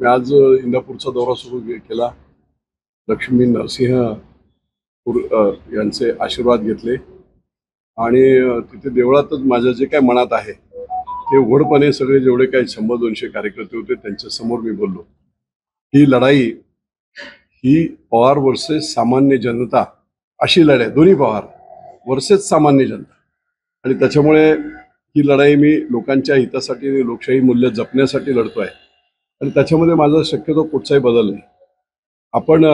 मी आज इंदापूरचा दौरा सुरू केला. लक्ष्मी नरसिंह यांचे आशीर्वाद घेतले आणि तिथे देवळातच माझ्या जे काय मनात आहे ते उघडपणे सगळे जेवढे काही 100-200 कार्यकर्ते होते त्यांच्या समोर मी बोललो. ही लढाई ही पवार वर्सेस सामान्य जनता अशी लढाई, दोन्ही पवार वर्सेस सामान्य जनता, आणि त्याच्यामुळे ही लढाई मी लोकांच्या हितासाठी लोकशाही मूल्य जपण्यासाठी लढतोय आणि त्याच्यामध्ये माझा शक्यतो कुठचाही बदल नाही. आपण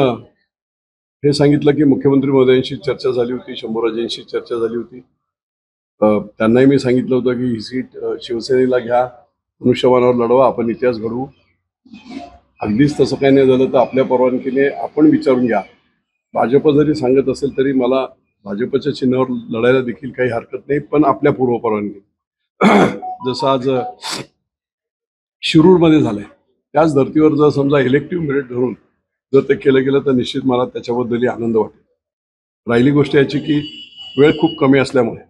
हे सांगितलं की मुख्यमंत्री महोदयांशी चर्चा झाली होती, शंभूराजेंशी चर्चा झाली होती. त्यांनाही मी सांगितलं होतं की ही सीट शिवसेनेला घ्या, मनुष्यबळावर लढवा, आपण इतिहास घडवू. अगदीच तसं काही नाही झालं तर आपल्या परवानगीने आपण विचारून घ्या. भाजप जरी सांगत असेल तरी मला भाजपच्या चिन्हावर लढायला देखील काही हरकत नाही, पण आपल्या पूर्वपरवानगी. जसं आज शिरूरमध्ये झालंय त्याच धर्तीवर जर समजा इलेक्टिव्ह मेरिट धरून जर ते केलं गेलं तर निश्चित मला त्याच्याबद्दलही आनंद वाटेल. राहिली गोष्ट याची की वेळ खूप कमी असल्यामुळे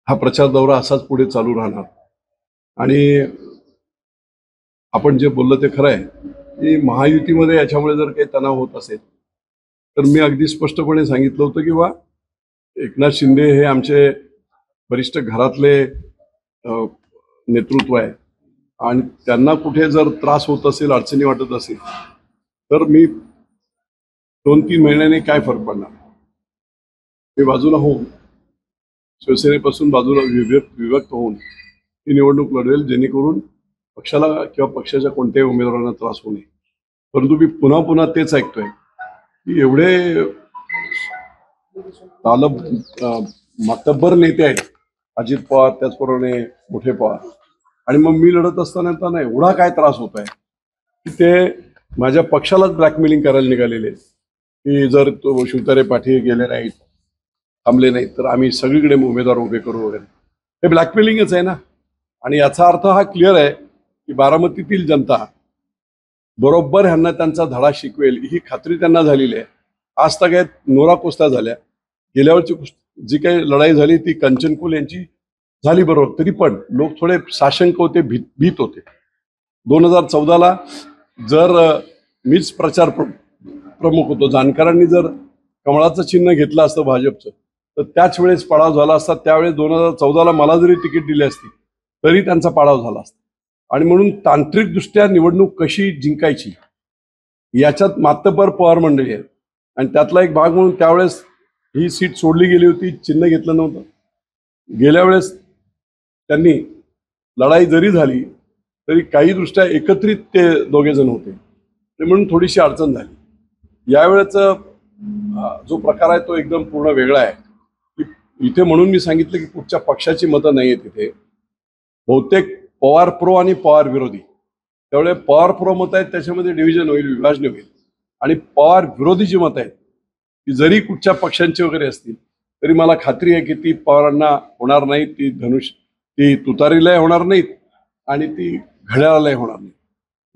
हा प्रचार दौरा असाच पुढे चालू राहणार. आणि आपण जे बोललं ते खरं आहे की महायुतीमध्ये याच्यामुळे जर काही तणाव होत असेल तर मी अगदी स्पष्टपणे सांगितलं होतं की बा एकनाथ शिंदे हे आमचे वरिष्ठ घरातले नेतृत्व आहे आणि त्यांना कुठे जर त्रास होत असेल, अडचणी वाटत असेल तर मी 2-3 महिन्यांनी काय फरक पडणार, मी बाजूला होऊन शिवसेनेपासून बाजूला विभक्त होऊन ही निवडणूक लढवेल, जेणेकरून पक्षाला किंवा पक्षाच्या कोणत्याही उमेदवारांना त्रास होऊ नये. परंतु मी पुन्हा पुन्हा तेच ऐकतोय की एवढे मातब्बर नेते आहेत अजित पवार, त्याचप्रमाणे मोठे पवार, आणि मग मी लढत असताना त्यांना एवढा काय त्रास होत आहे की ते माझ्या पक्षालाच ब्लॅकमेलिंग करायला निघालेले की जर तो शिवतारे पाठी गेले नाहीत, थांबले नाहीत तर आम्ही सगळीकडे उमेदवार उभे करू वगैरे. हे ब्लॅकमेलिंगच आहे ना. आणि याचा अर्थ हा क्लिअर आहे की बारामतीतील जनता बरोबर ह्यांना त्यांचा धडा शिकवेल ही खात्री त्यांना झालेली आहे. आज तक नोरा कोस्ता झाल्या, गेल्यावरची जी काही लढाई झाली ती कंचनकुल यांची झाली बरोबर, तरी पण लोक थोडे साशंक होते, भीत होते. 2014ला जर मीच प्रचार प्रमुख होतो, जानकरांनी जर कमळाचं चिन्ह घेतलं असतं भाजपचं तर त्याच वेळेस पडाव झाला असता. त्यावेळेस 2014ला मला जरी तिकीट दिली असती तरी त्यांचा पाडाव झाला असता. आणि म्हणून तांत्रिकदृष्ट्या निवडणूक कशी जिंकायची याच्यात मातब्बर पवार मंडळी आहे आणि त्यातला एक भाग म्हणून त्यावेळेस ही सीट सोडली गेली होती, चिन्ह घेतलं नव्हतं. गेल्या वेळेस त्यांनी लढाई जरी झाली तरी काही दृष्ट्या एकत्रित ते दोघे जण होते, म्हणून थोडीशी अडचण झाली. यावेळेचा जो प्रकार आहे तो एकदम पूर्ण वेगळा आहे. इथे म्हणून मी सांगितलं की कुठच्या पक्षाची मतं नाही आहेत इथे, बहुतेक पवार प्रो आणि पवार विरोधी. त्यामुळे पवार प्रो मत आहेत त्याच्यामध्ये डिव्हिजन होईल, विभाजन होईल, आणि पवार विरोधी जी मतं आहेत ती जरी कुठच्या पक्षांची वगैरे असतील तरी मला खात्री आहे की ती पवारांना होणार नाही, ती तुतारीलाही होणार नाहीत आणि ती घड्याळालाही होणार नाही.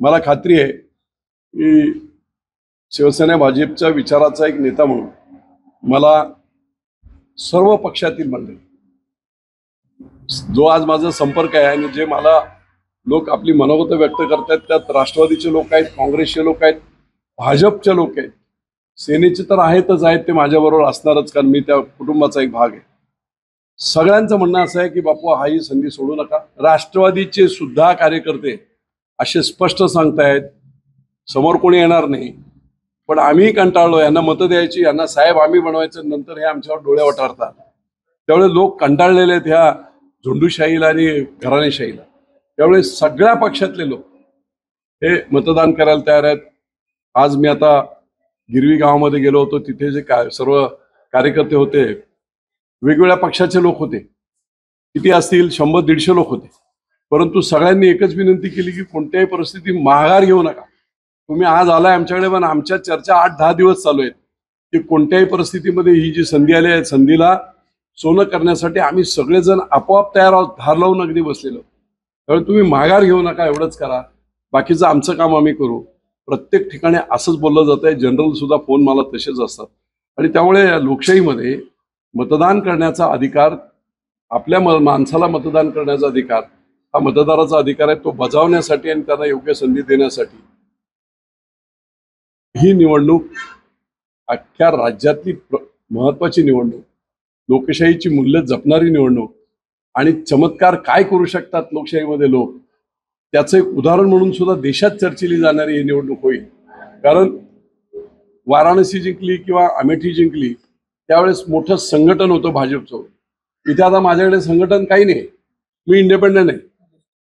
मला खात्री आहे की शिवसेना भाजपच्या विचाराचा एक नेता म्हणून मला सर्व पक्षातील मंडळी जो आज माझा संपर्क आहे आणि जे मला लोक आपली मनोगत व्यक्त करतात त्यात राष्ट्रवादीचे लोक आहेत, काँग्रेसचे लोक आहेत, भाजपचे लोक आहेत, सेनेचे तर आहेतच आहेत, ते माझ्याबरोबर असणारच कारण मी त्या कुटुंबाचा एक भाग आहे. सगळ्यांचं म्हणणं असं आहे की बापू हा ही संधी सोडू नका. राष्ट्रवादीचे सुद्धा कार्यकर्ते असे स्पष्ट सांगतायत समोर कोणी येणार नाही, पण आम्ही कंटाळलो, यांना मतं द्यायची, यांना साहेब आम्ही बनवायचं, नंतर हे आमच्यावर डोळे वटारतात. त्यावेळेस लोक कंटाळलेले आहेत ह्या झुंडूशाहीला आणि घराणेशाहीला. त्यावेळेस सगळ्या पक्षातले लोक हे मतदान करायला तयार आहेत. आज मी आता गिरवी गावामध्ये गेलो होतो, तिथे जे सर्व कार्यकर्ते होते वेगवेगळ्या पक्षाचे लोक होते, किती असतील 100-150 लोक होते, परंतु सगळ्यांनी एकच विनंती केली की कोणत्याही परिस्थितीत माघार घेऊ नका. तुम्ही आज आलाय आमच्याकडे, पण आमच्या चर्चा 8-10 दिवस चालू आहेत की कोणत्याही परिस्थितीमध्ये ही जी संधी आली आहे संधीला सोनं करण्यासाठी आम्ही सगळेजण आपोआप तयार आहोत, धार लावून अगदी बसलेलो. त्यामुळे तुम्ही माघार घेऊ नका, एवढंच करा, बाकीचं आमचं काम आम्ही करू. प्रत्येक ठिकाणी असंच बोललं जात आहे. जनरल सुद्धा फोन मला तसेच असतात. आणि त्यामुळे लोकशाहीमध्ये मतदान करण्याचा अधिकार, आपल्या माणसाला मतदान करण्याचा अधिकार हा मतदाराचा अधिकार आहे, तो बजावण्यासाठी आणि त्यांना योग्य संधी देण्यासाठी ही निवडणूक अख्ख्या राज्यातली महत्वाची निवडणूक, लोकशाहीची मूल्य जपणारी निवडणूक आणि चमत्कार काय करू शकतात लोकशाहीमध्ये लोक, त्याचं एक उदाहरण म्हणून सुद्धा देशात चर्चिली जाणारी ही निवडणूक होईल. कारण वाराणसी जिंकली किंवा अमेठी जिंकली त्यावेळेस मोठं संघटन होतं भाजपचं. इथे आता माझ्याकडे संघटन काही नाही, मी इंडिपेंडंट आहे.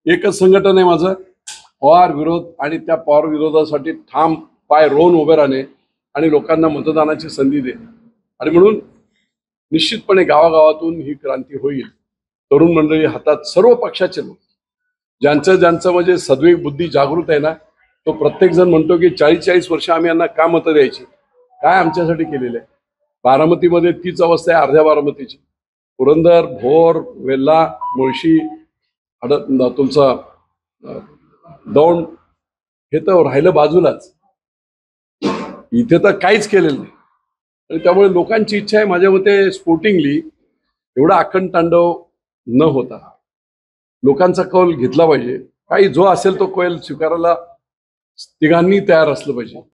एकच संघटन आहे माझं, पवार विरोध, आणि त्या पवार विरोधासाठी ठाम पाय रोवून उभे राहणे आणि लोकांना मतदानाची संधी देणे. आणि म्हणून निश्चितपणे गावागावातून ही क्रांती होईल. तरुण मंडळी हातात, सर्व पक्षाचे लोक, ज्यांचं म्हणजे सद्विवेक बुद्धी जागृत आहे ना, तो प्रत्येक जण म्हणतो की 40-40 वर्ष आम्ही यांना का मतं द्यायची, काय आमच्यासाठी केलेलं आहे. बारामतीमध्ये तीच अवस्था आहे, अर्ध्या बारामतीची. पुरंदर, भोर, वेल्हा, मुळशी, तुमचा दौंड, हे तर राहिलं बाजूलाच. इथे तर काहीच केलेलं नाही. आणि त्यामुळे लोकांची इच्छा आहे माझ्या मते स्पोर्टिंगली एवढा आखंड तांडव न होता लोकांचा कौल घेतला पाहिजे. काही जो असेल तो कौल स्वीकारायला तिघांनी तयार असलं पाहिजे.